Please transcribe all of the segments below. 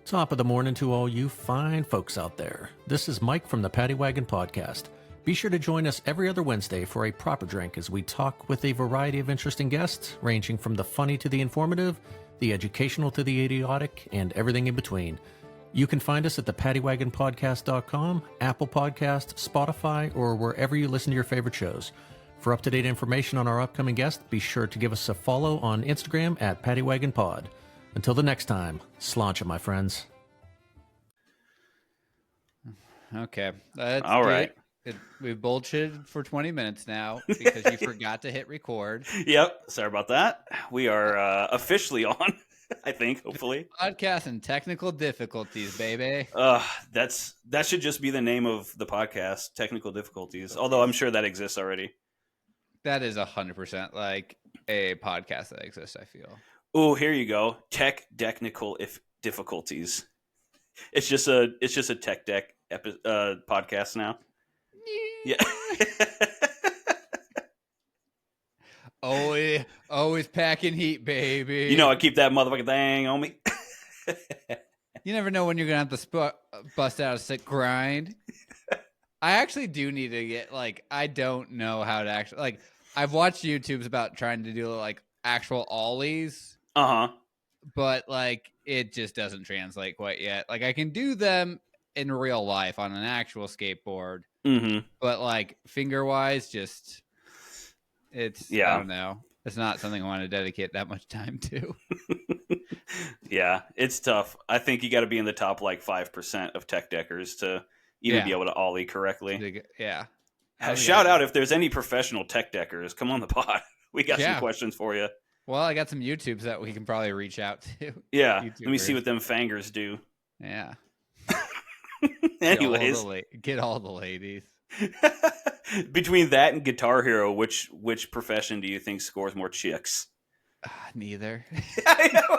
Top of the morning to all you fine folks out there. This is Mike from the Paddy Wagon Podcast. Be sure to join us every other Wednesday for a proper drink as we talk with a variety of interesting guests, ranging from the funny to the informative, the educational to the idiotic, and everything in between. You can find us at thepaddywagonpodcast.com, Apple Podcast, Spotify, or wherever you listen to your favorite shows. For up-to-date information on our upcoming guests, be sure to give us a follow on Instagram at paddywagonpod. Until the next time, sláinte, my friends. Okay. That's all right. We've bullshitted for 20 minutes now because you forgot to hit record. Yep. Sorry about that. We are officially on, I think, hopefully. Podcast and technical difficulties, baby. That should just be the name of the podcast, technical difficulties. Although I'm sure that exists already. That is 100% like a podcast that exists, I feel. Oh, here you go. Technical difficulties. It's just a tech deck podcast now. Yeah. always packing heat, baby. You know, I keep that motherfucking thing on me. You never know when you're gonna have to bust out a sick grind. I actually do need to get I don't know how to actually I've watched YouTubes about trying to do actual ollies. But it just doesn't translate quite yet. I can do them in real life on an actual skateboard. Mm-hmm. But finger wise, I don't know. It's not something I want to dedicate that much time to. Yeah, it's tough. I think you got to be in the top 5% of tech deckers to even be able to ollie correctly. Yeah. Shout out if there's any professional tech deckers, come on the pod. We got some questions for you. Well, I got some YouTubes that we can probably reach out to. Yeah, YouTubers. Let me see what them fingers do. Yeah. Anyways. Get all the ladies. Between that and Guitar Hero, which profession do you think scores more chicks? Neither. I know.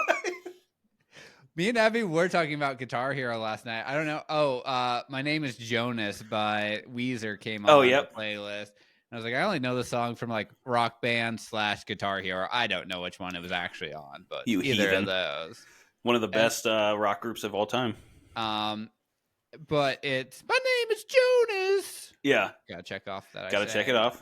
Me and Abby were talking about Guitar Hero last night. I don't know. My Name is Jonas by Weezer came on the playlist. I was like, I only know the song from Rock Band / Guitar Hero. I don't know which one it was actually on, but you either heathen. of those. One of the best rock groups of all time. But it's My Name is Jonas. Yeah. Gotta check off that. Gotta check it off.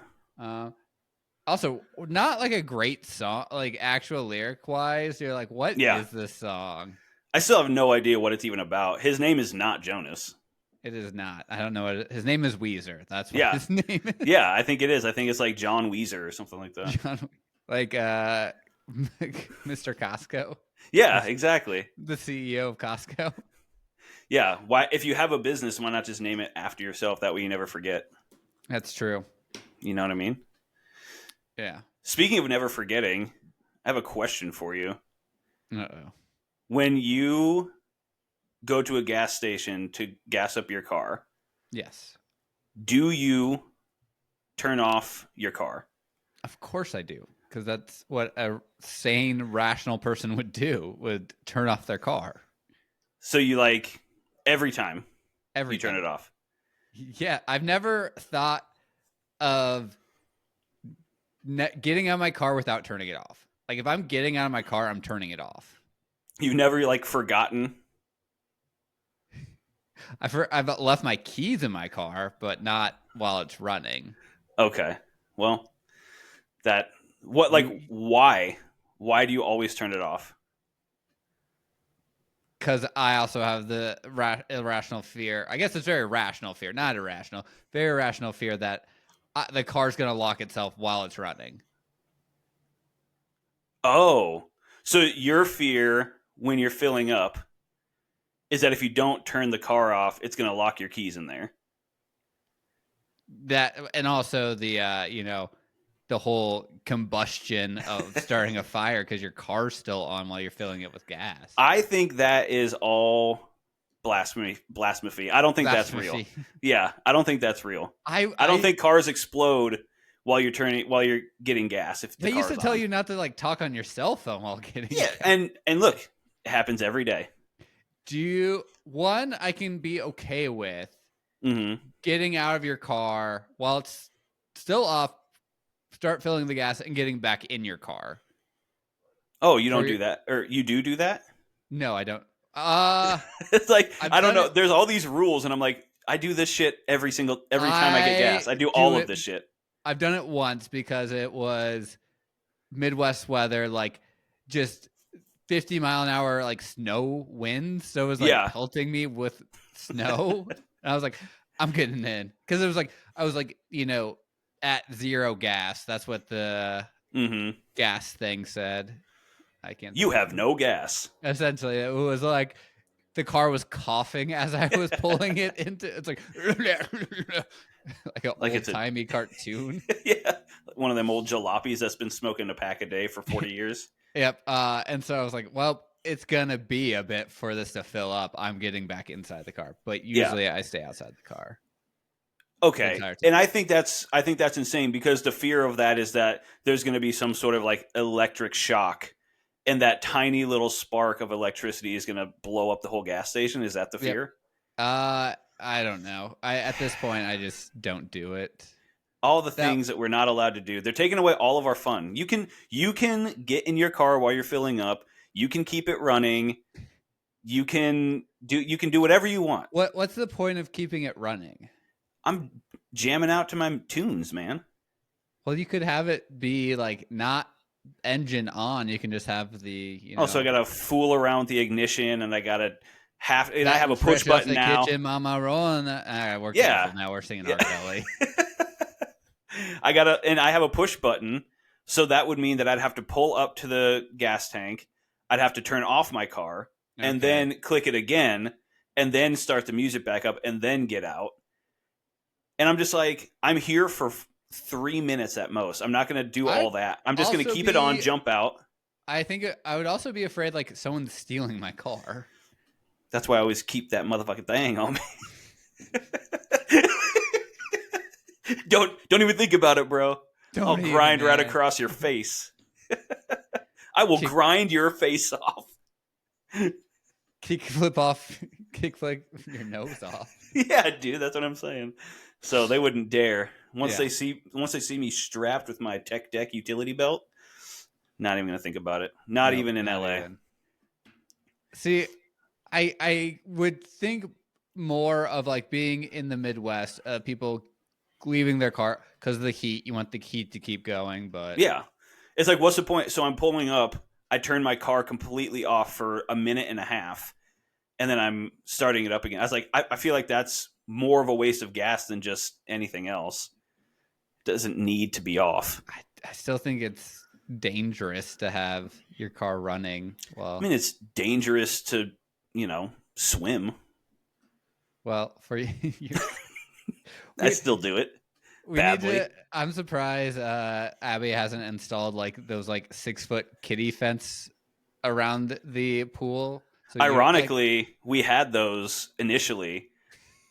Also, not a great song, actual lyric wise. You're like, what is this song? I still have no idea what it's even about. His name is not Jonas. It is not. I don't know his name is Weezer. That's what his name is. Yeah, I think it is. I think it's John Weezer or something like that. Mr. Costco. Yeah, exactly. The CEO of Costco. Yeah. Why? If you have a business, why not just name it after yourself? That way you never forget. That's true. You know what I mean? Yeah. Speaking of never forgetting, I have a question for you. Uh-oh. When you go to a gas station to gas up your car, yes, do you turn off your car? Of course I do, because that's what a sane, rational person would do, would turn off their car. So you every time you turn it off? Yeah, I've never thought of getting out of my car without turning it off. If I'm getting out of my car, I'm turning it off. You've never forgotten? I've left my keys in my car, but not while it's running. Okay. Well, why? Why do you always turn it off? Because I also have the irrational fear. I guess it's very rational fear, not irrational. Very rational fear that the car's going to lock itself while it's running. Oh. So your fear when you're filling up is that if you don't turn the car off, it's going to lock your keys in there. That, and also the the whole combustion of starting a fire because your car's still on while you're filling it with gas. I think that is all blasphemy. I don't think that's real. Yeah, I don't think that's real. I don't think cars explode while you're getting gas. If they used to tell you not to talk on your cell phone while getting gas. and look, it happens every day. I can be okay with getting out of your car while it's still off, start filling the gas and getting back in your car. Oh, you don't do that? Or you do that? No, I don't. It's like I don't know. There's all these rules, and I'm like, I do this shit every time I get gas. I do all of this shit. I've done it once because it was Midwest weather, like just 50-mile-an-hour like snow winds. So it was like pelting me with snow. And I was like, I'm getting in because it was like I was like, at zero gas. That's what the gas thing said. I can't. You have no gas. Essentially, it was like the car was coughing as I was pulling it into. It's like like an old-timey cartoon. Yeah, one of them old jalopies that's been smoking a pack a day for 40 years. Yep. And so I was like, well, it's gonna be a bit for this to fill up. I'm getting back inside the car, but usually I stay outside the car. Okay, and I think that's insane because the fear of that is that there's going to be some sort of like electric shock, and that tiny little spark of electricity is going to blow up the whole gas station. Is that the fear? I don't know. At this point, I just don't do it. All the things that we're not allowed to do. They're taking away all of our fun. You can get in your car while you're filling up. You can keep it running. You can do whatever you want. What's the point of keeping it running? I'm jamming out to my tunes, man. Well, you could have it be like not engine on. You can just have the so I gotta fool around with the ignition, and I gotta I have a push button now. Kitchen mama rolling. We're careful now. We're singing R. Kelly. I have a push button, so that would mean that I'd have to pull up to the gas tank. I'd have to turn off my car and then click it again, and then start the music back up, and then get out. And I'm just like, I'm here for 3 minutes at most. I'm not going to do all that. I'm just going to keep it on, jump out. I think I would also be afraid like someone's stealing my car. That's why I always keep that motherfucking thing on me. Don't even think about it, bro. I'll grind right across your face. I will grind your face off. Kickflip your nose off. Yeah, dude, that's what I'm saying. So they wouldn't dare. Once they see me strapped with my Tech Deck utility belt, not even gonna think about it. Not even in LA. Even. See, I would think more of like being in the Midwest, people leaving their car because of the heat. You want the heat to keep going, but yeah, it's like, what's the point? So I'm pulling up. I turn my car completely off for a minute and a half, and then I'm starting it up again. I was like, I feel like that's more of a waste of gas than just anything else. It doesn't need to be off. I still think it's dangerous to have your car running. Well, I mean, it's dangerous to, swim. Well, for you, I still do it. Badly. I'm surprised Abby hasn't installed like those like 6-foot kiddie fence around the pool. So ironically, we had those initially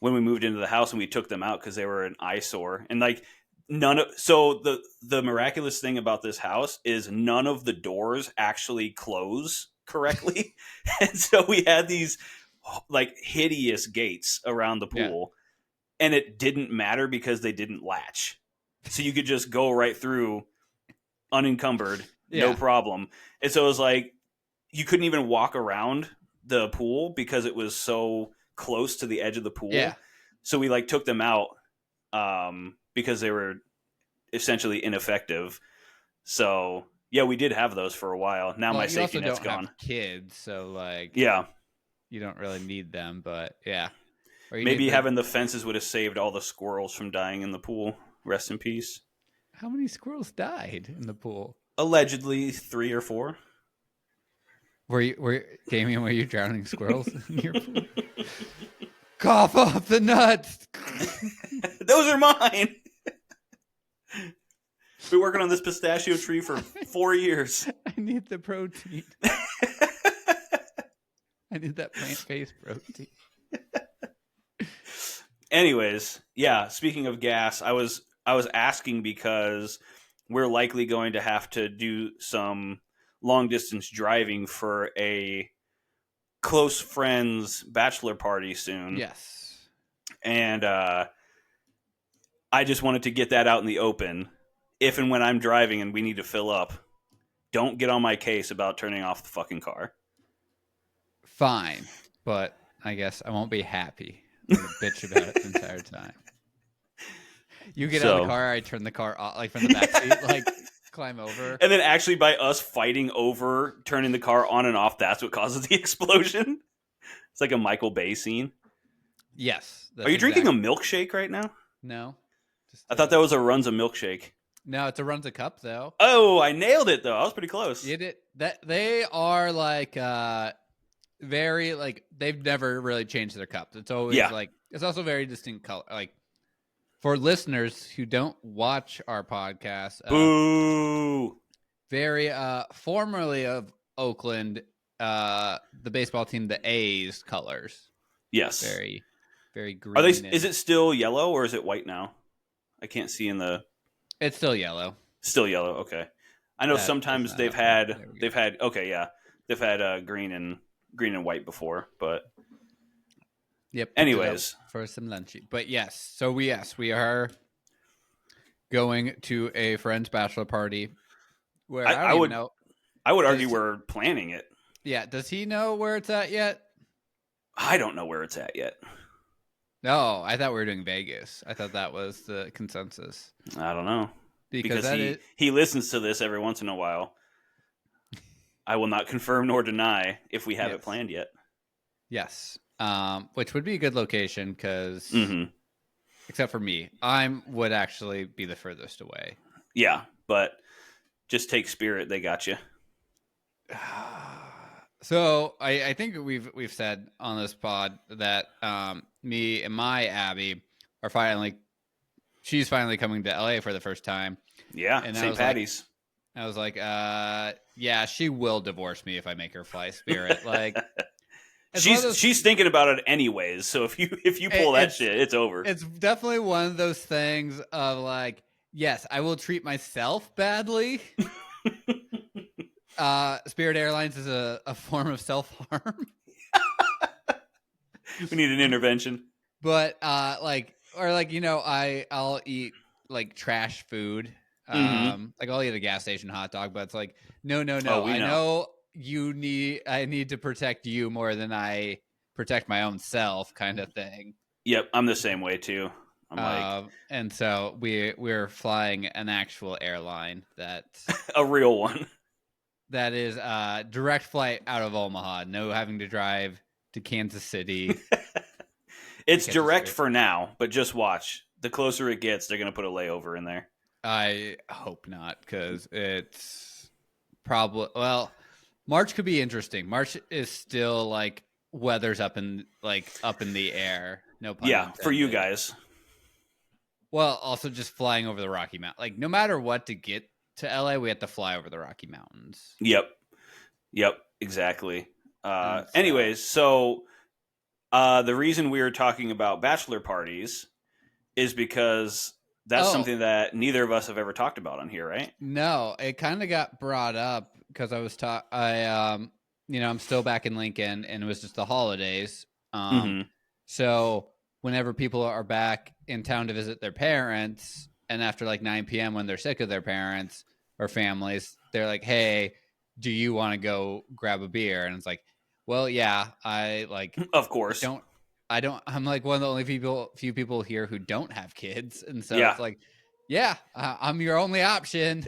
when we moved into the house, and we took them out because they were an eyesore. And like the miraculous thing about this house is none of the doors actually close correctly. And so we had these like hideous gates around the pool. Yeah. And it didn't matter because they didn't latch. So you could just go right through unencumbered, no problem. And so it was like, you couldn't even walk around the pool because it was so close to the edge of the pool. Yeah. So we like took them out because they were essentially ineffective. So yeah, we did have those for a while. Now my safety net's gone. Have kids, so like you don't really need them, but yeah. Maybe having the fences would have saved all the squirrels from dying in the pool. Rest in peace. How many squirrels died in the pool? Allegedly 3 or 4. Damien, were you drowning squirrels in your pool? Cough off the nuts. Those are mine. Been working on this pistachio tree for 4 years. I need the protein. I need that plant-based protein. Anyways, yeah, speaking of gas, I was asking because we're likely going to have to do some long distance driving for a close friend's bachelor party soon. Yes. And I just wanted to get that out in the open. If and when I'm driving and we need to fill up, don't get on my case about turning off the fucking car. fine, but I guess I won't be happy. I'm gonna bitch about it the entire time. You get out of the car, I turn the car off, like from the back seat, like climb over. And then actually by us fighting over turning the car on and off, that's what causes the explosion. It's like a Michael Bay scene. Yes. Are you drinking a milkshake right now? No. Just I thought that was a Runza milkshake. No, it's a Runza cup though. Oh, I nailed it though. I was pretty close. You did that. They are like very like they've never really changed their cups. It's always like it's also very distinct color. Like for listeners who don't watch our podcast, boo. Very formerly of Oakland, the baseball team, the A's colors. Yes. Very, very green. Are they? Is it still yellow or is it white now? I can't see in the. It's still yellow. Still yellow. Okay. I know sometimes they've had okay, yeah, they've had green and white before, but yep. Anyways, for some lunch, but yes, so we are going to a friend's bachelor party. Where I would know. I would argue we're planning it. Yeah. Does he know where it's at yet? I don't know where it's at yet. No, I thought we were doing Vegas. I thought that was the consensus. I don't know. Because he he listens to this every once in a while. I will not confirm nor deny if we have it planned yet. Yes. Which would be a good location because, except for me, I would actually be the furthest away. Yeah, but just take Spirit. They got you. So I think we've said on this pod that me and my Abby are she's finally coming to LA for the first time. Yeah, and St. Patty's. I was like, yeah, she will divorce me if I make her fly Spirit. Like, she's thinking about it anyways. So if you pull that shit, it's over. It's definitely one of those things of like, yes, I will treat myself badly. Spirit Airlines is a form of self-harm. We need an intervention. But I'll eat like trash food. Like I'll eat a gas station hot dog, but it's like no. I know I need to protect you more than I protect my own self, kind of thing. Yep, I'm the same way too. I'm like, and so we're flying an actual airline that's a real one. That is direct flight out of Omaha. No having to drive to Kansas City. It's direct for now, but just watch. The closer it gets, they're going to put a layover in there. I hope not, because it's probably March could be interesting. March is still like weather's up in the air. No pun intended. For you guys. Well, also just flying over the Rocky Mountains. Like no matter what to get to LA, we have to fly over the Rocky Mountains. Yep, exactly. Anyways, so the reason we were talking about bachelor parties is because that's something that neither of us have ever talked about on here, right? No, it kind of got brought up because I was I'm still back in Lincoln, and it was just the holidays. So whenever people are back in town to visit their parents, and after like 9 p.m. when they're sick of their parents or families, they're like, "Hey, do you want to go grab a beer?" And it's like, "Well, yeah, I like." Of course, I'm like one of the only few people here who don't have kids, and so it's like, yeah, I'm your only option.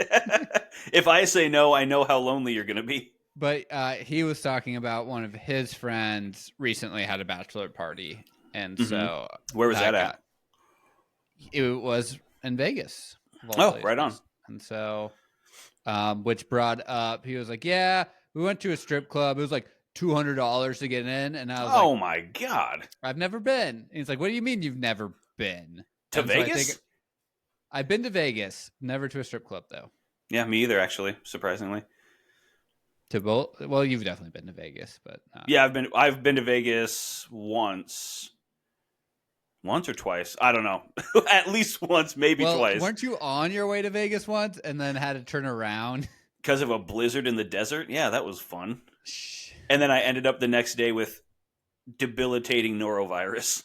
If I say no, I know how lonely you're going to be. But he was talking about one of his friends recently had a bachelor party, and so where was that at? It was in Vegas. Oh, right on. And so, which brought up, he was like, "Yeah, we went to a strip club. It was like $200 to get in," and I was like, "Oh my god, I've never been." And he's like, "What do you mean you've never been to Vegas?" I've been to Vegas, never to a strip club though. Yeah, me either. Actually, surprisingly. To both? Well, you've definitely been to Vegas, but yeah, I've been to Vegas once or twice. I don't know. At least once, maybe twice. Weren't you on your way to Vegas once and then had to turn around because of a blizzard in the desert? Yeah, that was fun. And then I ended up the next day with debilitating norovirus.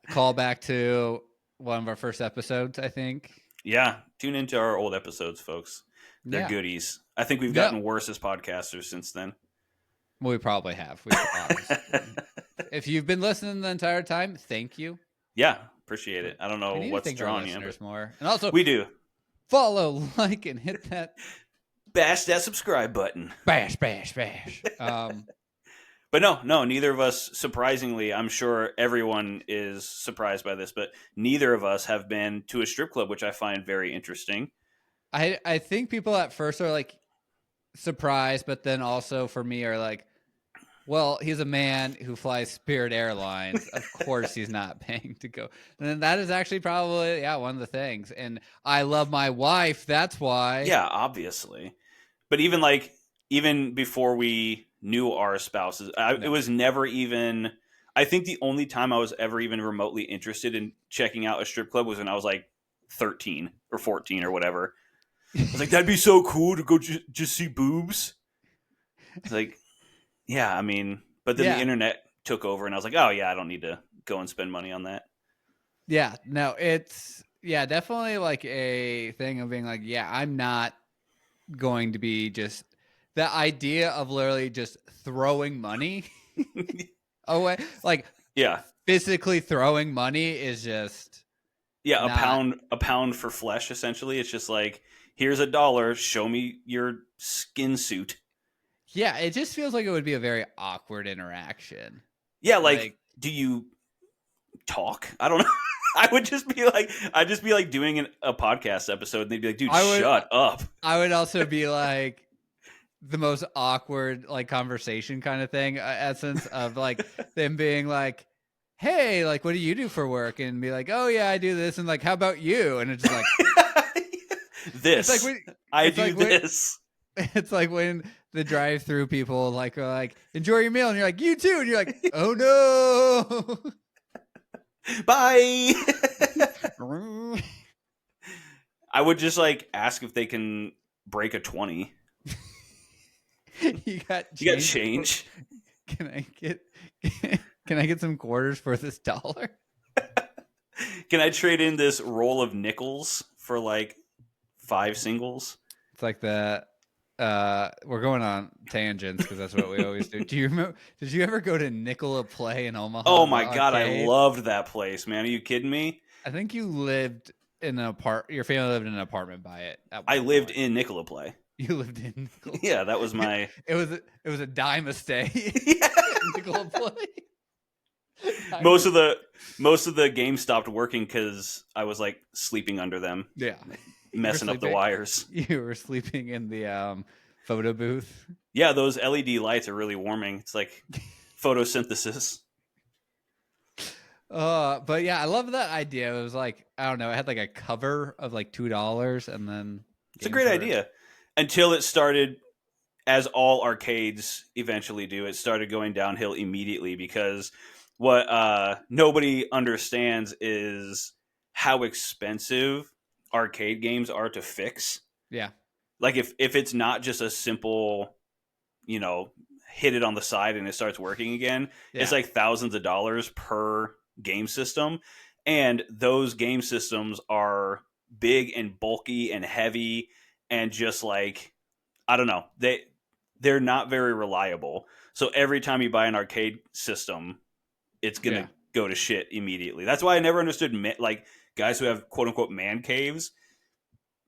Call back to one of our first episodes, I think. Yeah, tune into our old episodes, folks. They're goodies. I think we've gotten worse as podcasters since then. We probably have. We obviously. If you've been listening the entire time, thank you. Yeah, appreciate it. I don't We know need to what's thank our drawing you, listeners but more. And also, we do. follow, like, and hit that Bash that subscribe button. bash. But no, neither of us, surprisingly, I'm sure everyone is surprised by this, but neither of us have been to a strip club, which I find very interesting. I think people at first are like surprised, but then also for me are like, well, he's a man who flies Spirit Airlines. Of course he's not paying to go. And that is actually probably, one of the things. And I love my wife. That's why. Yeah, obviously. But even before we knew our spouses, it was never even. I think the only time I was ever even remotely interested in checking out a strip club was when I was like 13 or 14 or whatever. I was like, that'd be so cool to go just see boobs. It's like, yeah, I mean, but then the internet took over, and I was like, oh yeah, I don't need to go and spend money on that. Yeah, no, it's definitely like a thing of being like, I'm not going to be just the idea of literally just throwing money away, like physically throwing money is just a pound for flesh. Essentially, it's just like, here's $1, show me your skin suit. Yeah, it just feels like it would be a very awkward interaction. Yeah, like do you talk? I don't know. I'd just be like doing a podcast episode, and they'd be like, dude, shut up. I would also be like the most awkward like conversation kind of thing, essence of like them being like, hey, like, what do you do for work? And be like, oh yeah, I do this. And like, how about you? And it's just like, this. It's like I do this. It's like when the drive-through people like are like, enjoy your meal, and you're like, you too, and you're like, oh no. Bye. I would just like ask if they can break a 20. You got change. Can I get some quarters for this $1? Can I trade in this roll of nickels for like 5 singles? It's like that. We're going on tangents because that's what we always do. Do you remember? Did you ever go to Nickel a Play in Omaha? Oh my god, I loved that place, man. Are you kidding me? I think you lived in your family lived in an apartment by it. I lived in Nickel a Play. You lived in Nickel. Yeah, that was my. It was a dime a stay. Nickel a Play. Most of the games stopped working because I was like sleeping under them. Yeah. Messing up the wires. You were sleeping in the photo booth. Yeah, those LED lights are really warming. It's like photosynthesis. But yeah, I love that idea. It was like, I don't know, it had like a cover of like $2, and then it's a great idea. Until it started, as all arcades eventually do, it started going downhill immediately, because what nobody understands is how expensive arcade games are to fix. Yeah. Like if it's not just a simple, hit it on the side and it starts working again, it's like thousands of dollars per game system. And those game systems are big and bulky and heavy, and just like, I don't know, they're not very reliable. So every time you buy an arcade system, it's going to go to shit immediately. That's why I never understood like guys who have quote unquote man caves,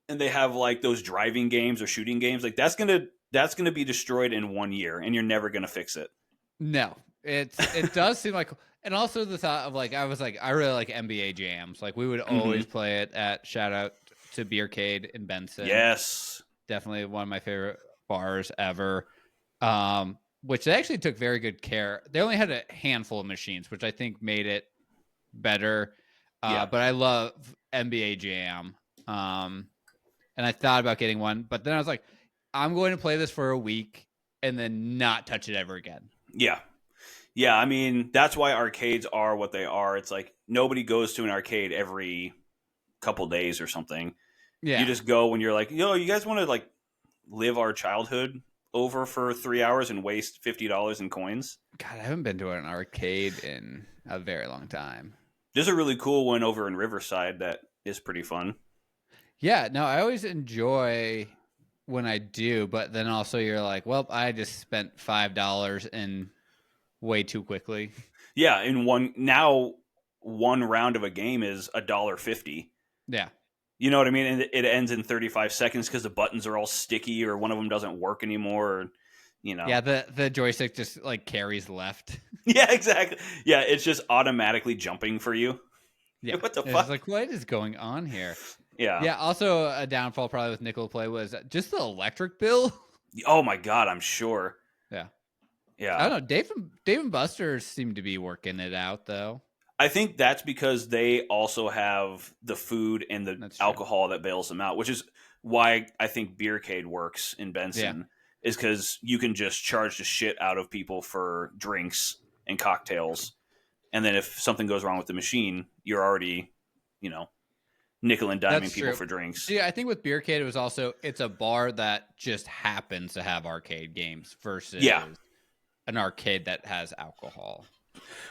and they have like those driving games or shooting games. Like that's going to be destroyed in 1 year, and you're never going to fix it. No, it does seem like, and also the thought of like, I really like NBA jams. Like we would always play it at, shout out to Beercade in Benson. Yes. Definitely one of my favorite bars ever. Which they actually took very good care. They only had a handful of machines, which I think made it better. But I love NBA Jam. And I thought about getting one, but then I was like, I'm going to play this for a week and then not touch it ever again. Yeah. Yeah, I mean, that's why arcades are what they are. It's like nobody goes to an arcade every couple days or something. Yeah. You just go when you're like, you guys want to like live our childhood over for 3 hours and waste $50 in coins? God, I haven't been to an arcade in a very long time. There's a really cool one over in Riverside that is pretty fun. Yeah, no, I always enjoy when I do, but then also you're like, well, I just spent $5 and way too quickly. Yeah, one round of a game is $1.50. Yeah. You know what I mean? And it ends in 35 seconds because the buttons are all sticky or one of them doesn't work anymore. Or, Yeah, the joystick just like carries left. Yeah, exactly. Yeah, it's just automatically jumping for you. Yeah. What the It's fuck? like, what is going on here? Yeah. Yeah. Also, a downfall probably with nickel play was just the electric bill. Oh my god, I'm sure. Yeah. I Yeah. don't know. Dave and Buster's seem to be working it out though. I think that's because they also have the food and the That's true. alcohol that bails them out, which is why I think Beercade works in Yeah. Benson, is because you can just charge the shit out of people for drinks and cocktails. And then if something goes wrong with the machine, you're already, nickel and diming That's people true. for drinks. See, I think with Beercade, it was also it's a bar that just happens to have arcade games versus an arcade that has alcohol.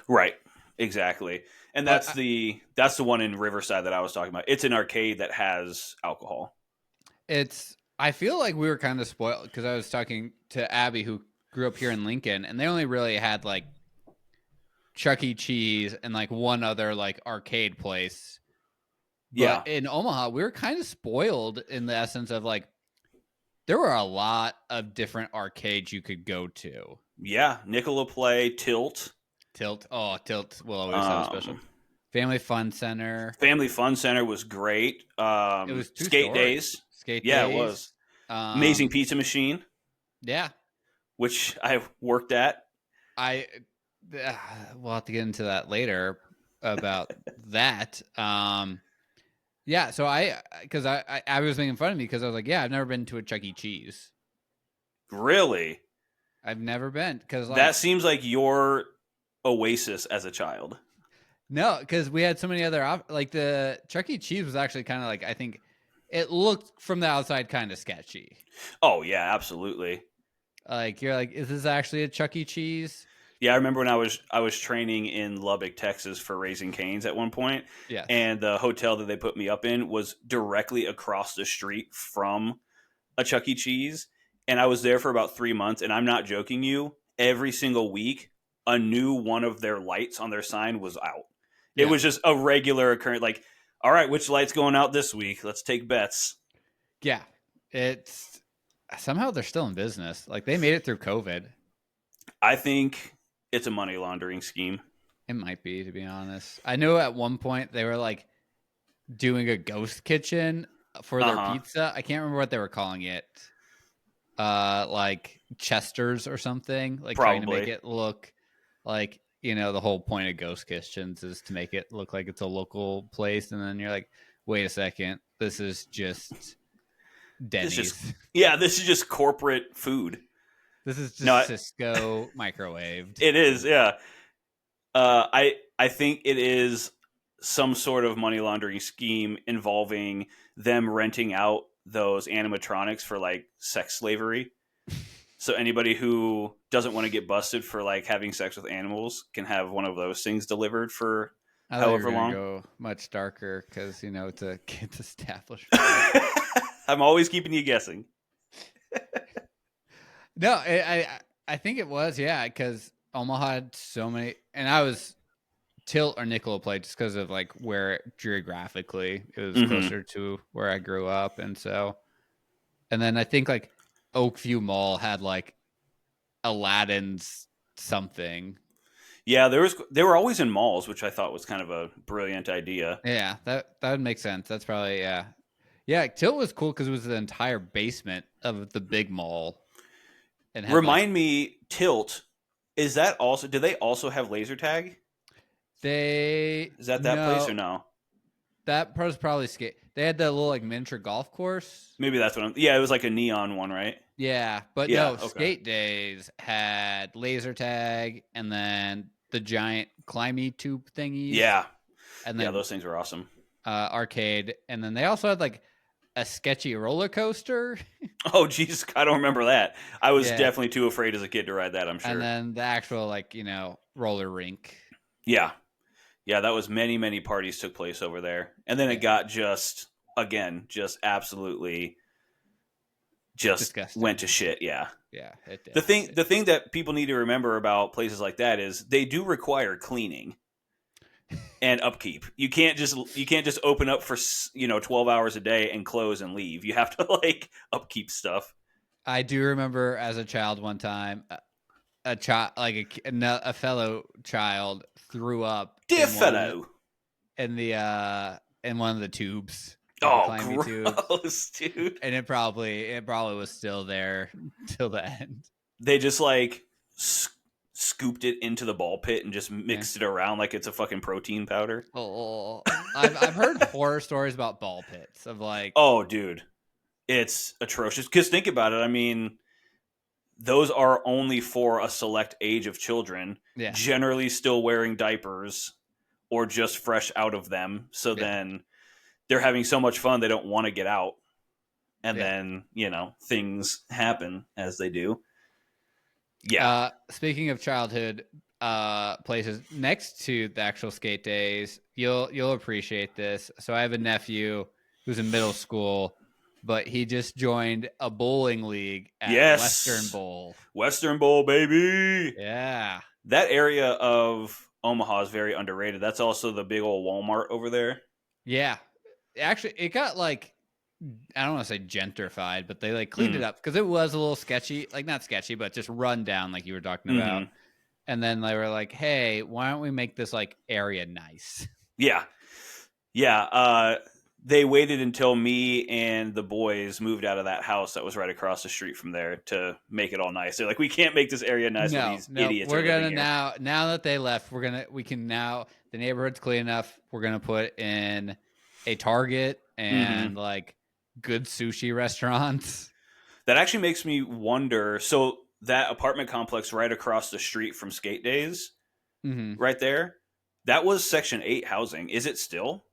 Right. Exactly. And that's the one in Riverside that I was talking about. It's an arcade that has alcohol. I feel like we were kind of spoiled because I was talking to Abby who grew up here in Lincoln, and they only really had like Chuck E. Cheese and like one other like arcade place. But in Omaha, we were kind of spoiled in the essence of like there were a lot of different arcades you could go to. Yeah, Nickel Play, Tilt. Tilt will always have a special. Family Fun Center. Family Fun Center was great. It was Skate Days. Skate yeah, Days. It was. Amazing Pizza Machine. Yeah. Which I worked at. We'll have to get into that later about that. Yeah, so I was making fun of me because I was like, yeah, I've never been to a Chuck E. Cheese. Really? I've never been because that seems like your oasis as a child. No, because we had so many other like the Chuck E. Cheese was actually kind of like I think it looked from the outside kind of sketchy. Oh yeah, absolutely. Like you're like, is this actually a Chuck E. Cheese? Yeah, I remember when I was training in Lubbock, Texas for Raising Cane's at one point. Yeah. And the hotel that they put me up in was directly across the street from a Chuck E. Cheese. And I was there for about 3 months. And I'm not joking you, every single week, a new one of their lights on their sign was out. Yeah. It was just a regular occurrence. Like, all right, which light's going out this week? Let's take bets. Yeah. It's somehow they're still in business. Like they made it through COVID. I think it's a money laundering scheme. It might be, to be honest. I know at one point they were like doing a ghost kitchen for their pizza. I can't remember what they were calling it. Like Chester's or something. Like Probably. trying to make it look like, the whole point of ghost kitchens is to make it look like it's a local place. And then you're like, wait a second, this is just Denny's. This is just corporate food. This is just Cisco microwaved. It is, yeah. I think it is some sort of money laundering scheme involving them renting out those animatronics for like sex slavery. So anybody who doesn't want to get busted for like having sex with animals can have one of those things delivered for however long. Go much darker because it's a kids establishment. I'm always keeping you guessing. No, I think it was, because Omaha had so many, and I was Tilt or Nickel Play just because of like where geographically it was closer to where I grew up, and then I think like Oakview Mall had like Aladdin's something. Yeah, they were always in malls, which I thought was kind of a brilliant idea. Yeah, that would make sense. That's probably yeah. Tilt was cool because it was the entire basement of the big mall. And remind me, Tilt, is that also? Do they also have laser tag? Is that place or no? That was probably skate. They had the little like miniature golf course. Maybe that's what Yeah, it was like a neon one, right? Yeah, but no, Skate Days had laser tag and then the giant climby tube thingies. Yeah. And then those things were awesome. Arcade. And then they also had like a sketchy roller coaster. Oh, geez. I don't remember that. I was definitely too afraid as a kid to ride that, I'm sure. And then the actual like, roller rink. Yeah. Yeah, that was many, many parties took place over there. And then it got just absolutely just Disgusting. went to shit. Yeah. Yeah, it did. The thing that people need to remember about places like that is they do require cleaning and upkeep. You can't just open up for 12 hours a day and close and leave. You have to like upkeep stuff. I do remember as a child one time, a child like a fellow child threw up Dear fellow, in one of the tubes. oh, climbing gross, dude! And it probably was still there till the end. They just like scooped it into the ball pit and just mixed it around like it's a fucking protein powder. Oh, I've heard horror stories about ball pits of like. Oh, dude, it's atrocious. Because think about it. I mean, those are only for a select age of children, generally still wearing diapers or just fresh out of them. So then they're having so much fun they don't want to get out. And then, things happen as they do. Yeah. Speaking of childhood places next to the actual skate days, you'll appreciate this. So I have a nephew who's in middle school, but he just joined a bowling league at Western Bowl. Western Bowl, baby. Yeah. That area of Omaha is very underrated. That's also the big old Walmart over there. Yeah. Actually, it got like, I don't want to say gentrified, but they like cleaned it up because it was a little sketchy, like not sketchy, but just run down like you were talking about. And then they were like, hey, why don't we make this like area nice? Yeah. Yeah. They waited until me and the boys moved out of that house that was right across the street from there to make it all nice. They're like, we can't make this area nice with these idiots. We're gonna now that they left, the neighborhood's clean enough. We're gonna put in a Target and like good sushi restaurants. That actually makes me wonder. So that apartment complex right across the street from Skate Days, right there, that was Section 8 housing. Is it still?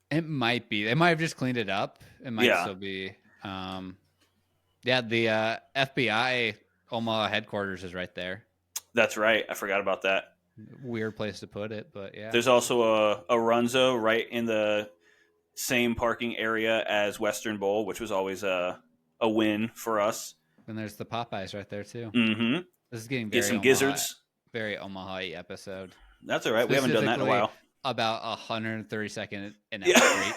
It might be. They might have just cleaned it up. It might still be. The FBI Omaha headquarters is right there. That's right. I forgot about that. Weird place to put it, but yeah. There's also a Runzo right in the same parking area as Western Bowl, which was always a win for us. And there's the Popeyes right there too. Mm-hmm. This is getting get some gizzards. Very Omaha-y episode. That's all right. We haven't done that in a while. About 132nd and Street.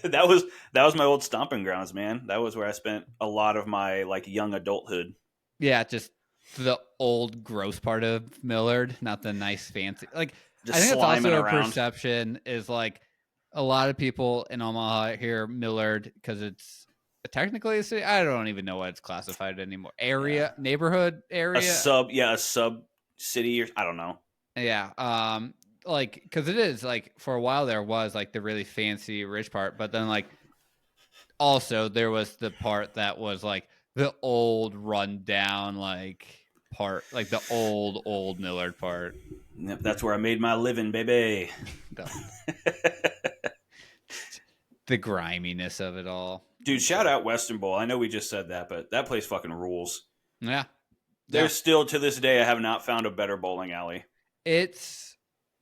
that was my old stomping grounds, man. That was where I spent a lot of my like young adulthood. Yeah, just the old gross part of Millard, not the nice fancy. Like just I think it's also around. A perception is like a lot of people in Omaha hear Millard because it's technically a city. I don't even know what it's classified anymore. Neighborhood area, a sub city, or I don't know. Yeah, like because it is like for a while there was like the really fancy rich part, but then like also there was the part that was like the old rundown like part, like the old Millard part. Yep, that's where I made my living, baby. The griminess of it all. Dude, shout out Western Bowl. I know we just said that, but that place fucking rules. Yeah. There's still, to this day, I have not found a better bowling alley. I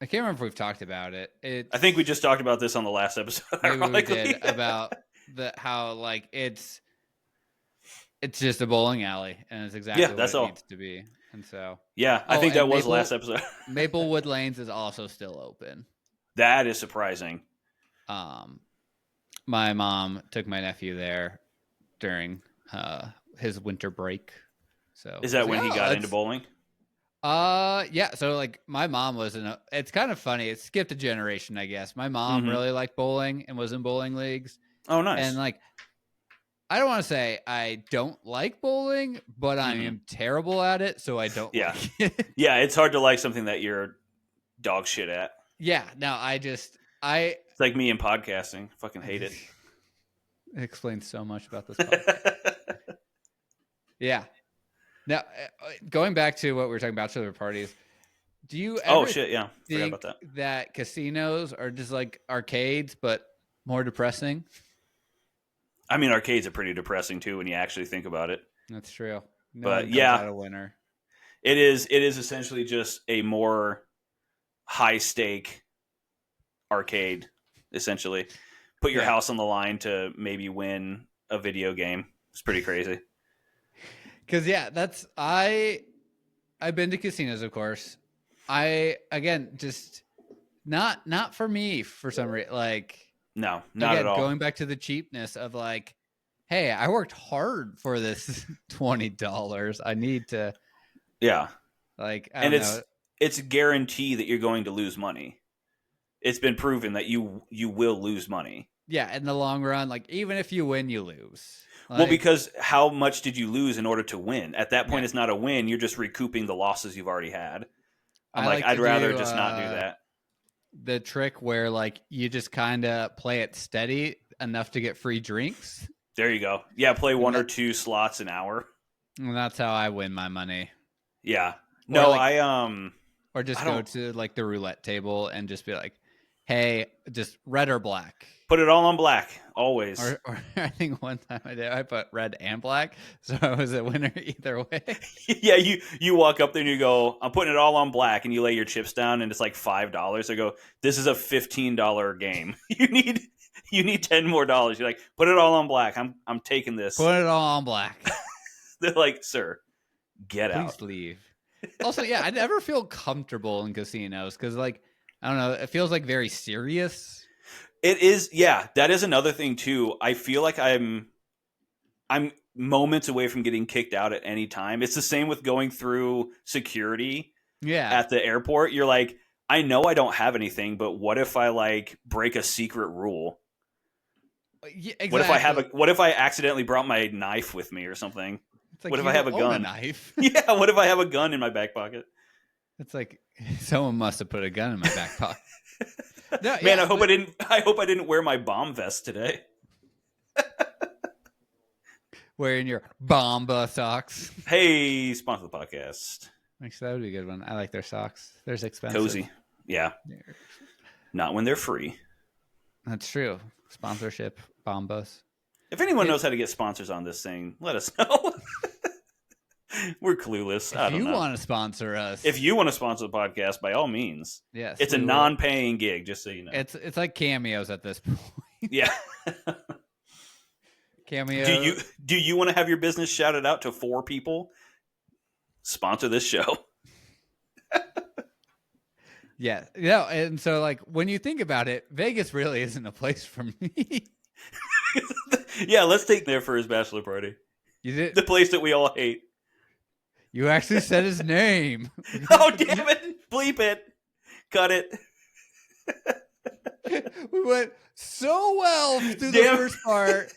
can't remember if we've talked about it. I think we just talked about this on the last episode. Maybe we did about how like it's just a bowling alley and it's exactly what it needs to be. And so I think that was the last episode. Maplewood Lanes is also still open. That is surprising. My mom took my nephew there during his winter break. So is that when he got into bowling? Yeah. So like my mom it's kind of funny. It skipped a generation, I guess. My mom really liked bowling and was in bowling leagues. Oh, nice. And like, I don't want to say I don't like bowling, but I am terrible at it. So I don't like it. Yeah. It's hard to like something that you're dog shit at. Yeah. No, it's like me in podcasting. Fucking hate it. It explains so much about this podcast. Yeah. Now, going back to what we were talking about, bachelor parties, do you ever forgot about that casinos are just like arcades, but more depressing? I mean, arcades are pretty depressing too when you actually think about it. That's true. But a winner. It is essentially just a more high stake arcade. Essentially, put your house on the line to maybe win a video game. It's pretty crazy. Because I've been to casinos, of course. Again, just not for me for some reason. Like, No, not again, at all. going back to the cheapness of like, hey, I worked hard for this $20. I need to, Yeah. like, I And don't know. it's a guarantee that you're going to lose money. It's been proven that you will lose money. Yeah, in the long run, like, even if you win, you lose. Well, Like, because how much did you lose in order to win? At that point, Yeah. it's not a win. You're just recouping the losses you've already had. I'm I like, like I'd to rather do, just not do that. the trick where like you just kind of play it steady enough to get free drinks, There you go. Yeah, play one that- or two slots an hour. and that's how I win my money. Yeah. No, like- I Or just I go don't- to like the roulette table and just be like, hey, just red or black. put it all on black always. Or I think one time I put red and black, so I was a winner either way. Yeah, you walk up there and you go, I'm putting it all on black, and you lay your chips down and it's like $5. I go, this is a $15 game. You need $10 more. You're like, put it all on black. I'm taking this. Put it all on black. They're like, sir, get out. Please leave. Also, yeah, I never feel comfortable in casinos because, like, I don't know, it feels like very serious. It is, yeah. That is another thing too. I feel like I'm moments away from getting kicked out at any time. It's the same with going through security Yeah. at the airport. You're like, I know I don't have anything, but what if I like break a secret rule? Yeah, exactly. What if I accidentally brought my knife with me or something? It's like what if you I have a don't own gun? knife? Yeah, what if I have a gun in my back pocket? It's like someone must have put a gun in my back pocket. No, Man, yeah, I hope I didn't wear my bomb vest today. wearing your Bomba socks. Hey, sponsor the podcast. Actually, that would be a good one. I like their socks. They're expensive. Cozy. Yeah. Not when they're free. That's true. Sponsorship, Bombas. If anyone knows how to get sponsors on this thing, let us know. We're clueless. I If don't you know. want to sponsor us, If you want to sponsor the podcast, by all means. yes, It's a we will. non-paying gig, just so you know. It's like cameos at this point. Yeah. Cameo. Do you want to have your business shouted out to 4 people? Sponsor this show. Yeah. No, and so like when you think about it, Vegas really isn't a place for me. Yeah, let's take there for his bachelor party. You did. The place that we all hate. You actually said his name. Oh, damn it. Bleep it. Cut it. We went so well through the Damn. first part.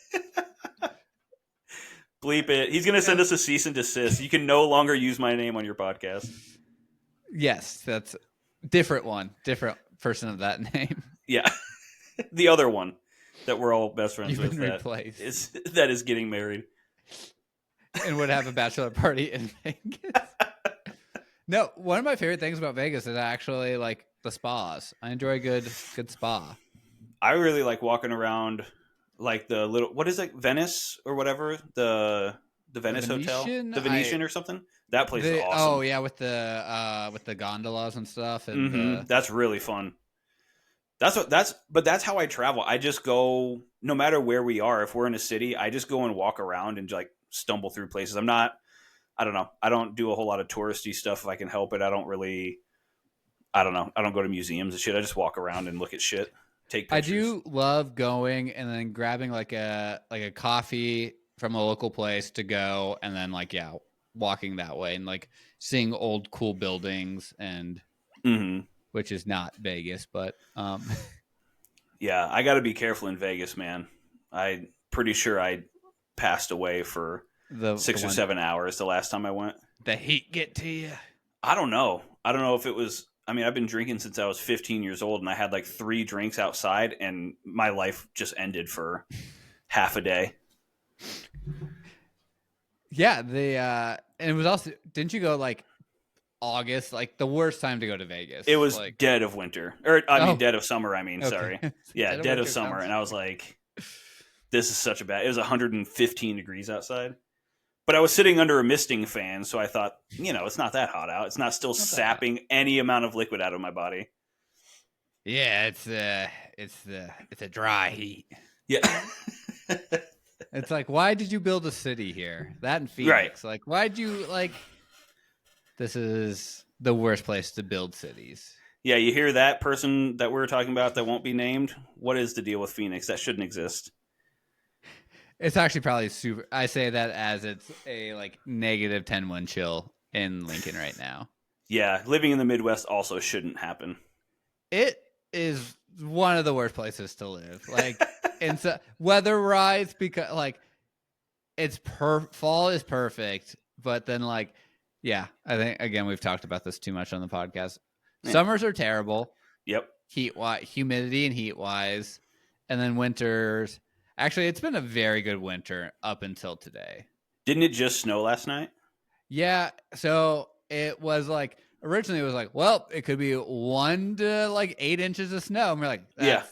Bleep it. He's going to send us a cease and desist. You can no longer use my name on your podcast. Yes, that's different one. Different person of that name. Yeah. The other one that we're all best friends You've with been that replaced. that is getting married. And would have a bachelor party in Vegas. No, one of my favorite things about Vegas is actually like the spas. I enjoy a good spa. I really like walking around like the little, what is it, Venice or whatever, the Venice Hotel, Venetian? the Venetian or something. That place is awesome. Oh yeah, with the gondolas and stuff, and That's really fun. That's how I travel. I just go, no matter where we are. If we're in a city, I just go and walk around and like stumble through places. I don't know. I don't do a whole lot of touristy stuff if I can help it. I don't know. I don't go to museums and shit. I just walk around and look at shit. Take pictures. I do love going and then grabbing like a coffee from a local place to go, and then like walking that way and like seeing old cool buildings and which is not Vegas, but yeah, I got to be careful in Vegas, man. I'm pretty sure I passed away for 6 or 7 hours the last time I went. The heat get to you? I don't know. I don't know if it was. I mean, I've been drinking since I was 15 years old, and I had like 3 drinks outside, and my life just ended for half a day. Yeah, and it was also, didn't you go like August, like the worst time to go to Vegas? It was like, dead of winter, or dead of summer. I mean, okay. sorry, yeah, dead of summer, and I was like, "This is such a bad." It was 115 degrees outside, but I was sitting under a misting fan, so I thought, it's not that hot out. It's not still sapping any amount of liquid out of my body. Yeah, it's a dry heat. Yeah. It's like, why did you build a city here? That in Phoenix. Like, why'd you this is the worst place to build cities. Yeah, you hear that person that we're talking about that won't be named? What is the deal with Phoenix? That shouldn't exist. It's actually probably super. I say that as it's a negative 10 wind chill in Lincoln right now. Yeah, living in the Midwest also shouldn't happen. It is one of the worst places to live. And so weather-wise, because it's fall is perfect, but then yeah, I think again we've talked about this too much on the podcast. Yeah. Summers are terrible. Yep. Humidity and heat-wise, and then winters. Actually, it's been a very good winter up until today. Didn't it just snow last night? Yeah, so it was originally it was well, it could be 1 to 8 inches of snow. And we're like, yeah,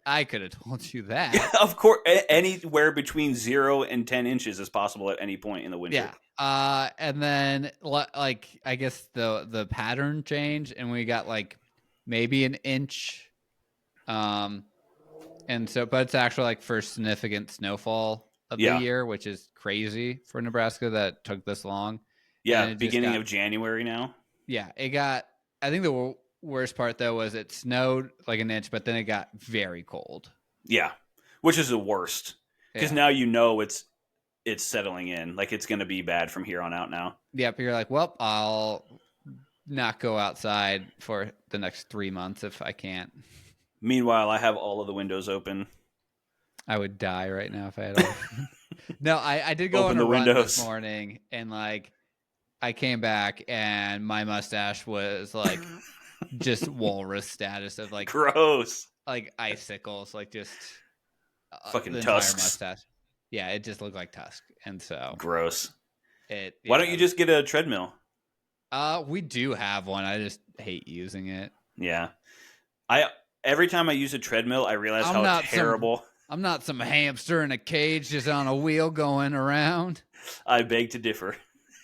I could have told you that. Yeah, of course, anywhere between 0 and 10 inches is possible at any point in the winter. Yeah. And then I guess the pattern changed, and we got maybe an inch. And so, but it's actually first significant snowfall of the year, which is crazy for Nebraska that took this long. Yeah, beginning of January now. Yeah, it got. I think the worst part though was it snowed an inch, but then it got very cold. Yeah, which is the worst because now it's settling in. It's going to be bad from here on out now. Yeah, but you're well, I'll not go outside for the next 3 months if I can't. Meanwhile, I have all of the windows open. I would die right now if I had all. No, I did go on a run this morning, and I came back and my mustache was just walrus status of gross, icicles, just fucking tusks. Mustache. Yeah, it just looked like tusk, and so gross. Why don't you just get a treadmill? We do have one. I just hate using it. Yeah, every time I use a treadmill, I realize how terrible. I'm not some hamster in a cage just on a wheel going around. I beg to differ.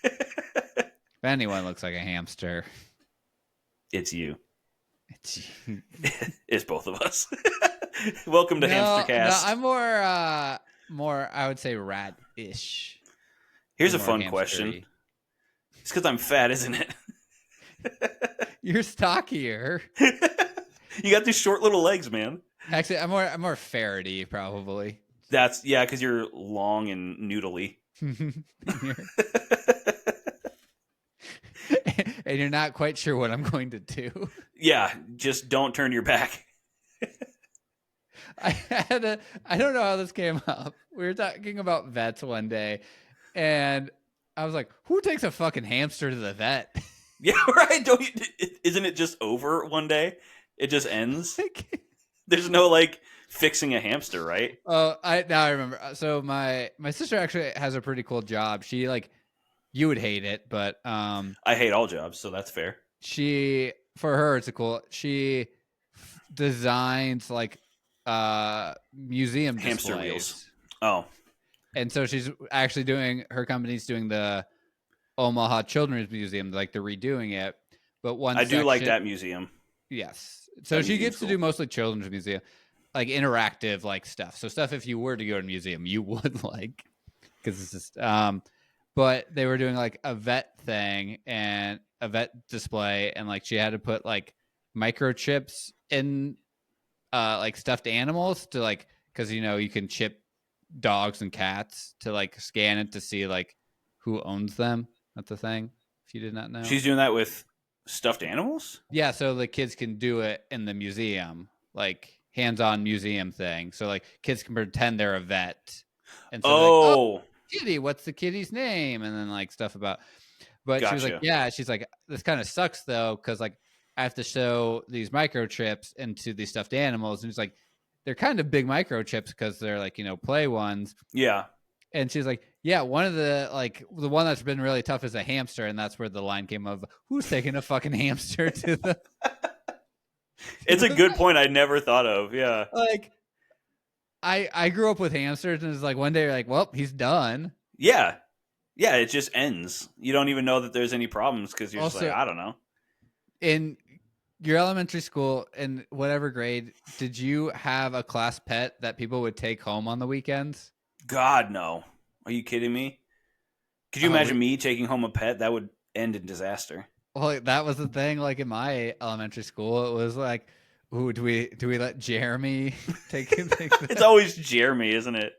If anyone looks like a hamster, it's you. It's you. It's both of us. Welcome to Hamstercast. No, I'm more. I would say rat-ish. Here's a fun question. It's because I'm fat, isn't it? You're stockier. You got these short little legs, man. Actually, I'm more ferrety, probably. That's because you're long and noodly. And you're not quite sure what I'm going to do. Yeah, just don't turn your back. I don't know how this came up. We were talking about vets one day, and I was like, who takes a fucking hamster to the vet? Yeah, right. Isn't it just over one day? It just ends. There's no fixing a hamster, right? Oh, now I remember. So my sister actually has a pretty cool job. She you would hate it, but I hate all jobs, so that's fair. For her it's she designs museum hamster displays. Wheels. Oh, and so her company's doing the Omaha Children's Museum, they're redoing it. But I do like that museum. Yes, so she gets to do mostly children's museum, interactive stuff. So stuff if you were to go to a museum, you would because it's just. But they were doing a vet thing and a vet display, and she had to put microchips in stuffed animals to because you can chip dogs and cats to scan it to see who owns them. That's the thing. If you did not know, she's doing that with stuffed animals. Yeah, so the kids can do it in the museum, hands-on museum thing. So kids can pretend they're a vet, and so kitty, what's the kitty's name? And then stuff about, but gotcha. She was she's this kind of sucks though, because I have to show these microchips into these stuffed animals, and it's they're kind of big microchips because they're play ones. Yeah. And she's one of the the one that's been really tough is a hamster, and that's where the line came of who's taking a fucking hamster to the. It's a good point I never thought of. Yeah. I grew up with hamsters, and it's one day you're well, he's done. Yeah. Yeah, it just ends. You don't even know that there's any problems because you're just I don't know. In your elementary school, in whatever grade, did you have a class pet that people would take home on the weekends? God, no. Are you kidding me? Could you imagine me taking home a pet? That would end in disaster. Well, that was the thing. Like in my elementary school, it was like, "Ooh, do we let Jeremy take It's always Jeremy, isn't it?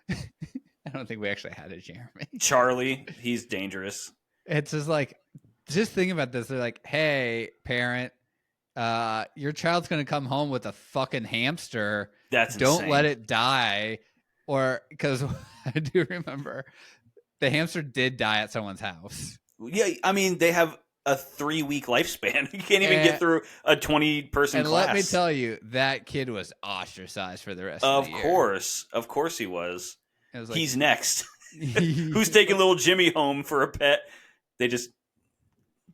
I don't think we actually had a Jeremy. Charlie, he's dangerous. It's just like, just think about this. They're like, "Hey, parent, your child's gonna come home with a fucking hamster. Don't insane. let it die." Or because I do remember the hamster did die at someone's house. Yeah, I mean, they have a 3-week lifespan. You can't even get through a 20-person class. And let me tell you, that kid was ostracized for the rest of the year. Of course he was. Like, he's next. Who's taking little Jimmy home for a pet? They just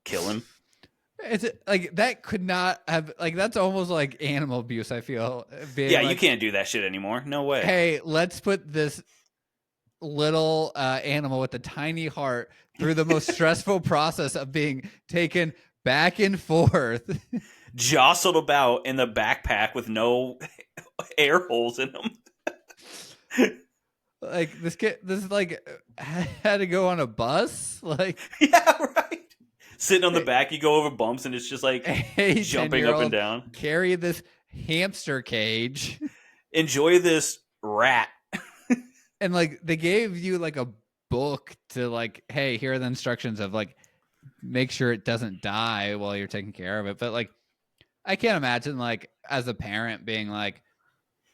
kill him. It's like that could not have, like, that's almost like animal abuse, I feel. Yeah, like, you can't do that shit anymore. No way. Hey, let's put this little animal with a tiny heart through the most stressful process of being taken back and forth, jostled about in the backpack with no air holes in them. Like this like had to go on a bus. Like, yeah, right. Sitting on the back, you go over bumps, and it's just like jumping up and down. Carry this hamster cage. Enjoy this rat. And like they gave you like a book to like, hey, here are the instructions of like, make sure it doesn't die while you're taking care of it. But like, I can't imagine like as a parent being like,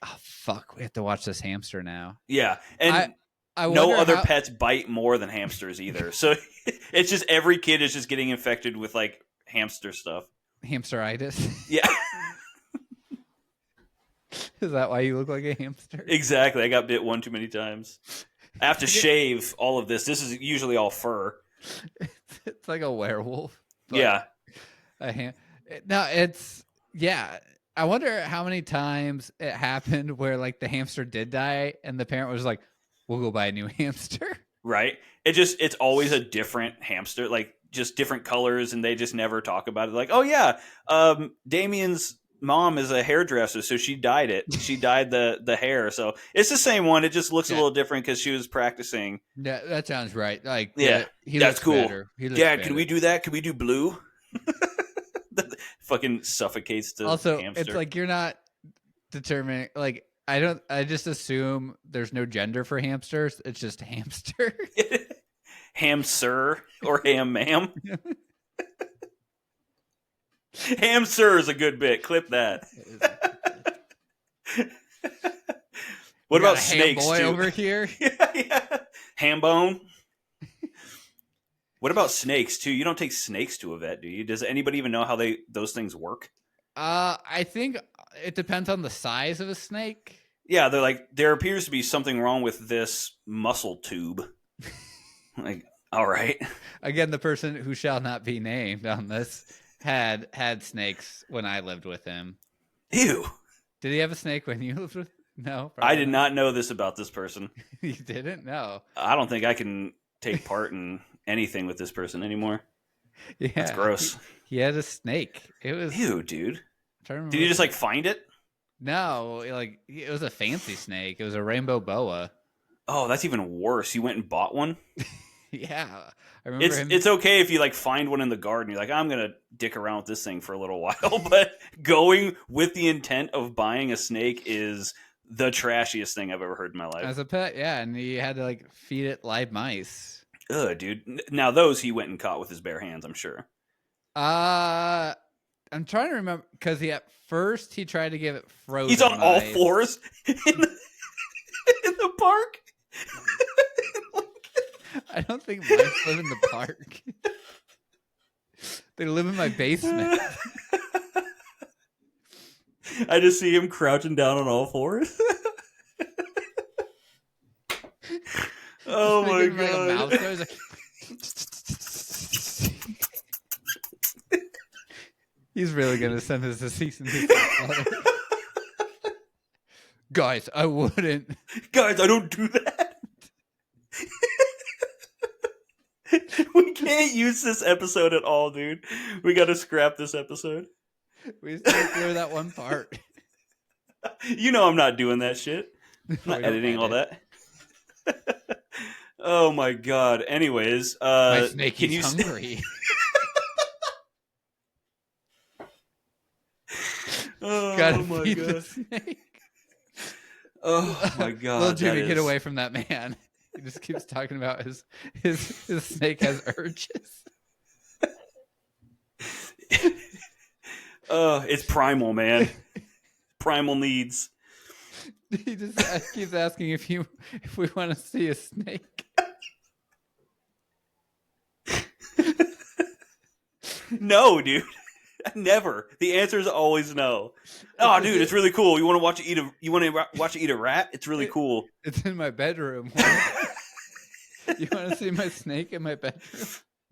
oh fuck, we have to watch this hamster now. Yeah, and I no other pets bite more than hamsters either. So it's just every kid is just getting infected with like hamster stuff. Hamsteritis. Yeah. Is that why you look like a hamster? Exactly. I got bit one too many times. I have to shave all of this. This is usually all fur. It's like a werewolf. Yeah. No, it's, yeah. I wonder how many times it happened where like the hamster did die and the parent was like, we'll go buy a new hamster. Right. It's always a different hamster, like just different colors, and they just never talk about it. Like, oh yeah, Damien's mom is a hairdresser, so she dyed it. She dyed the hair, so it's the same one. It just looks a little different because she was practicing. Yeah, that sounds right. Like, yeah, that's cool. Dad, better. Can we do that? Can we do blue? Fucking suffocates the also, hamster. It's like you're not determining. Like, I just assume there's no gender for hamsters. It's just hamster. Hamster or ham ma'am. Hamster is a good bit. Clip that. What about snakes? Ham boy over here. Yeah. Ham bone. What about snakes too? You don't take snakes to a vet, do you? Does anybody even know how those things work? I think it depends on the size of a snake. Yeah, they're like, there appears to be something wrong with this muscle tube. Like, all right. Again, the person who shall not be named on this had snakes when I lived with him. Ew. Did he have a snake when you lived with him? No. I did not know this about this person. You didn't? No. I don't think I can take part in anything with this person anymore. Yeah. That's gross. He had a snake. It was... Ew, dude. Did you just like find it? No, like it was a fancy snake. It was a rainbow boa. Oh, that's even worse. You went and bought one? Yeah. I remember it's okay if you like find one in the garden. You're like, I'm going to dick around with this thing for a little while. But going with the intent of buying a snake is the trashiest thing I've ever heard in my life. As a pet, yeah. And you had to like feed it live mice. Ugh, dude. Now those he went and caught with his bare hands, I'm sure. I'm trying to remember because at first he tried to give it frozen. He's on all fours in the park. I don't think mice live in the park. They live in my basement. I just see him crouching down on all fours. Oh my god! Like a mouse. He's really gonna send us a cease and desist letter. Guys, I wouldn't. Guys, I don't do that. We can't use this episode at all, dude. We got to scrap this episode. We still clear that one part. You know I'm not doing that shit. I'm not editing all that. Oh my god. Anyways, my snake is hungry. Oh Gotta my feed god. the snake. Oh my god. Little Jimmy, that get is- away from that man. He just keeps talking about his snake has urges. It's primal, man. Primal needs. He just keeps asking if we want to see a snake. No, dude. Never. The answer is always no. Oh, dude, it's really cool. You want to watch it eat a rat? It's really cool. It's in my bedroom. You want to see my snake in my bedroom?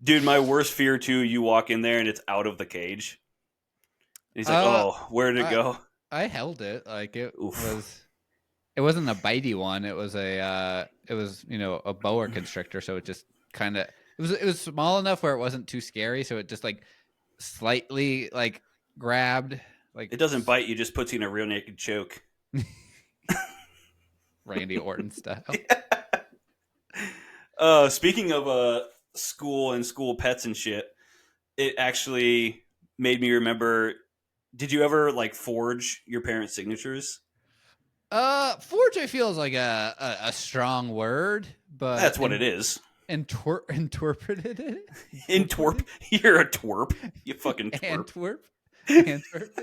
Dude, my worst fear too. You walk in there and it's out of the cage. And he's like, "Oh, where did it go?" I held it. Like it Oof. It wasn't a bitey one. It was a boa constrictor. So it just kind of it was small enough where it wasn't too scary. So it just like slightly like grabbed. Like It doesn't bite you; just puts you in a real naked choke. Randy Orton style. Speaking of school and school pets and shit, it actually made me remember. Did you ever like forge your parents' signatures? Forge I feel is like a strong word, but That's what it is. Interpreted it. Twerp. You're a twerp. You fucking twerp. Antwerp.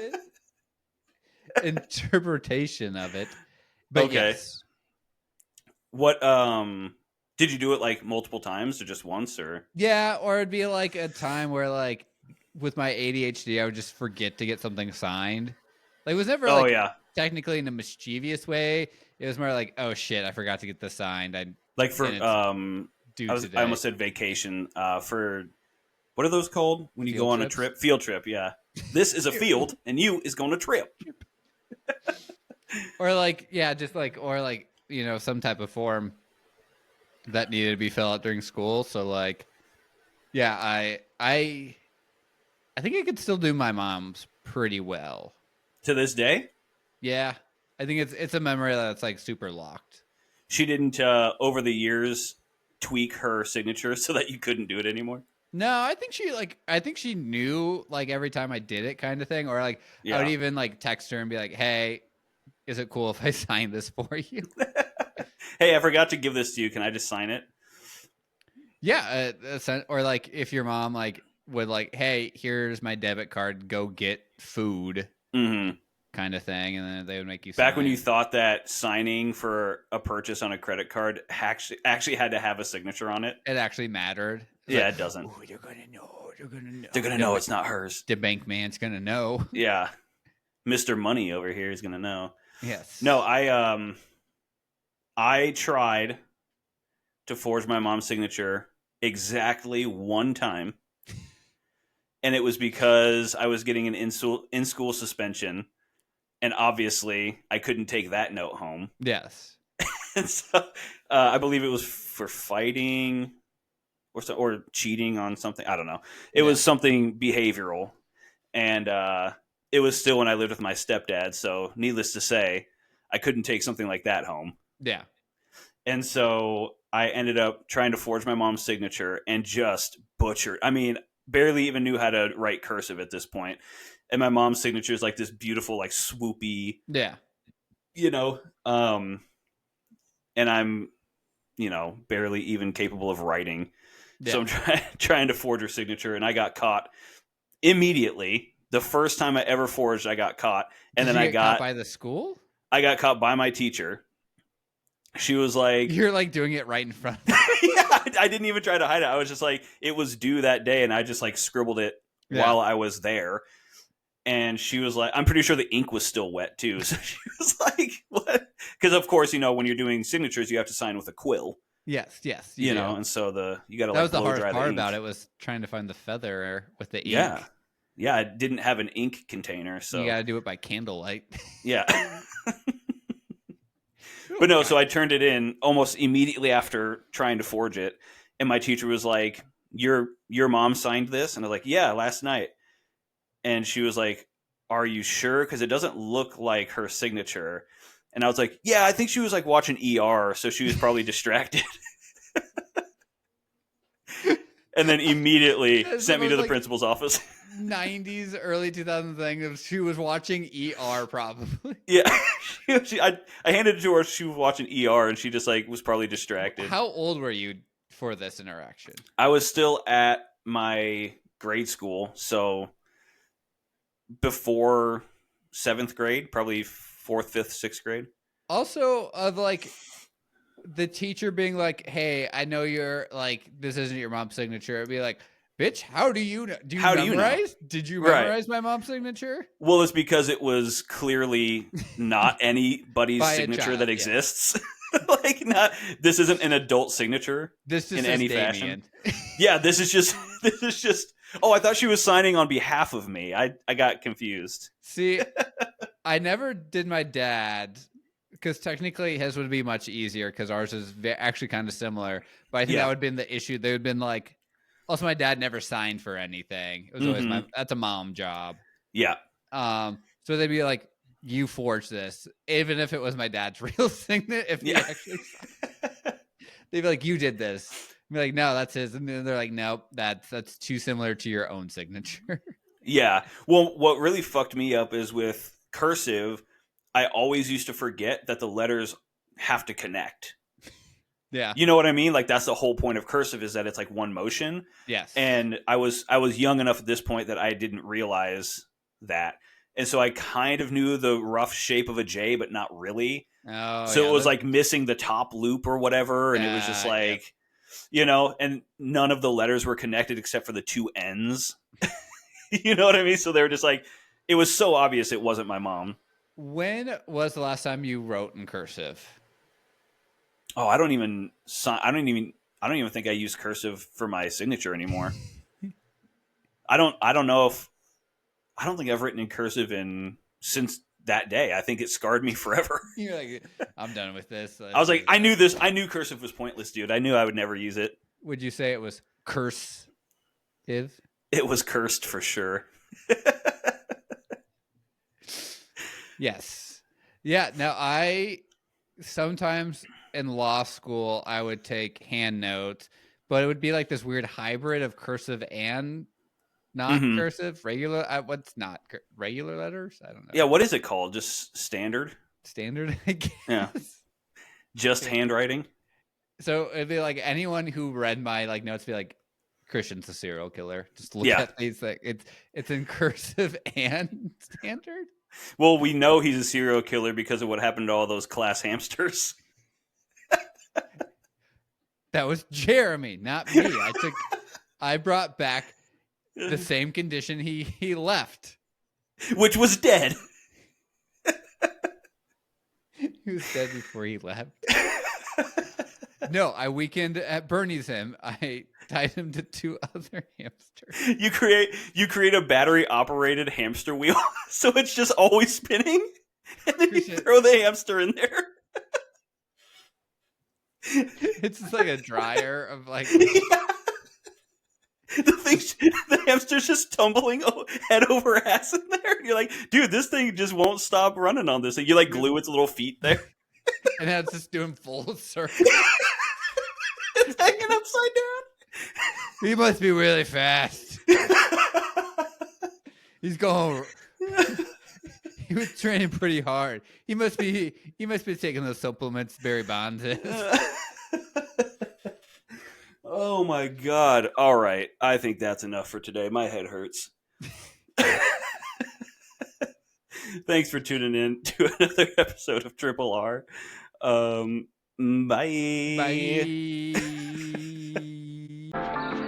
Interpretation of it. But Okay. yes. What did you do it like multiple times or just once or? Yeah, or it'd be like a time where like with my ADHD I would just forget to get something signed. Like it was never like technically in a mischievous way. It was more like, oh shit, I forgot to get this signed. I almost said vacation. For what are those called when you go on a trip? Field trip, yeah. This is a field and you is going to trip. Or like, yeah, just like some type of form that needed to be filled out during school. So like, yeah, I think I could still do my mom's pretty well. To this day? Yeah. I think it's a memory that's like super locked. She didn't over the years tweak her signature so that you couldn't do it anymore? No, I think she knew like every time I did it kind of thing. Or like I would even like text her and be like, hey, is it cool if I sign this for you? Hey, I forgot to give this to you. Can I just sign it? Yeah. Or like if your mom like would like, hey, here's my debit card, go get food kind of thing. And then they would make you sign. Back when you thought that signing for a purchase on a credit card actually had to have a signature on it. It actually mattered. Yeah, it doesn't. Oh, they're going to know. They're going to know it's not hers. The bank man's going to know. Yeah. Mr. Money over here is going to know. Yes. No, I tried to forge my mom's signature exactly one time. And it was because I was getting an in-school suspension. And obviously, I couldn't take that note home. Yes. And so I believe it was for fighting or cheating on something. I don't know. It was something behavioral. And it was still when I lived with my stepdad. So needless to say, I couldn't take something like that home. Yeah. And so I ended up trying to forge my mom's signature and just butchered. I mean, barely even knew how to write cursive at this point. And my mom's signature is like this beautiful, like swoopy, and I'm, barely even capable of writing. Yeah. So I'm trying to forge her signature, and I got caught immediately. The first time I ever forged, I got caught. And then I got caught by the school? I got caught by my teacher. She was like... You're like doing it right in front of me. Yeah, I didn't even try to hide it. I was just like, it was due that day, and I just like scribbled it while I was there. And she was like, I'm pretty sure the ink was still wet too. So she was like, what? Because of course, when you're doing signatures, you have to sign with a quill. Yes. You know, and so you got to that was the hardest part about it, was trying to find the feather with the ink. Yeah, I didn't have an ink container, so you got to do it by candlelight. Yeah. But no, so I turned it in almost immediately after trying to forge it, and my teacher was like, your mom signed this? And I was like, yeah, last night. And she was like, are you sure? Because it doesn't look like her signature. And I was like, yeah, I think she was like watching ER, so she was probably distracted. And then immediately sent me to the principal's office. 90s, early 2000s thing of she was watching ER probably. Yeah. I handed it to her. She was watching ER, and she just like was probably distracted. How old were you for this interaction? I was still at my grade school, so before 7th grade, probably 4th, 5th, 6th grade. Also, of like the teacher being like, "Hey, I know you're like this isn't your mom's signature." It'd be like, "Bitch, how do you know? Do you memorize? Did you memorize my mom's signature?" Well, it's because it was clearly not anybody's signature that exists. Like, this isn't an adult signature. This just in any Damien. fashion. Yeah, this is just. Oh, I thought she was signing on behalf of me. I got confused. See, I never did my dad. Because technically his would be much easier because ours is actually kind of similar. But I think that would have been the issue. They would have been like, also my dad never signed for anything. It was always that's a mom job. Yeah. So they'd be like, you forged this. Even if it was my dad's real signature. If he actually they'd be like, you did this. I'd be like, no, that's his. And then they're like, nope, that's too similar to your own signature. Yeah. Well, what really fucked me up is with cursive, I always used to forget that the letters have to connect. Yeah. You know what I mean? Like, that's the whole point of cursive, is that it's like one motion. Yes. And I was young enough at this point that I didn't realize that. And so I kind of knew the rough shape of a J, but not really. Oh, so it was like missing the top loop or whatever. And it was just like, and none of the letters were connected except for the two N's. You know what I mean? So they were just like, it was so obvious it wasn't my mom. When was the last time you wrote in cursive? Oh, I don't even think I use cursive for my signature anymore. I don't think I've written in cursive since that day. I think it scarred me forever. You're like, I'm done with this. I was like, I knew cursive was pointless, dude. I knew I would never use it. Would you say it was cursive? It was cursed for sure. Yes. Yeah. Now, I sometimes in law school, I would take hand notes, but it would be like this weird hybrid of cursive and not cursive, regular. What's not regular letters? I don't know. Yeah. What is it called? Just standard? Standard, I guess. Yeah. Just handwriting. So it'd be like anyone who read my like notes be like, Christian's a serial killer. Just look at these like it's in cursive and standard. Well, we know he's a serial killer because of what happened to all those class hamsters. That was Jeremy, not me. I brought back the same condition he left. Which was dead. He was dead before he left. No, I weekend at Bernie's him. I tied him to two other hamsters. You create a battery operated hamster wheel, so it's just always spinning, and then you throw the hamster in there. It's just like a dryer of like the hamster's just tumbling head over ass in there. And you're like, dude, this thing just won't stop running on this. And you like glue its little feet there, and now it's just doing full circle. It's hanging upside down. He must be really fast. He's going. He was training pretty hard. He must be taking those supplements Barry Bonds is. Oh my God. All right. I think that's enough for today. My head hurts. Thanks for tuning in to another episode of Triple R. Bye. Bye.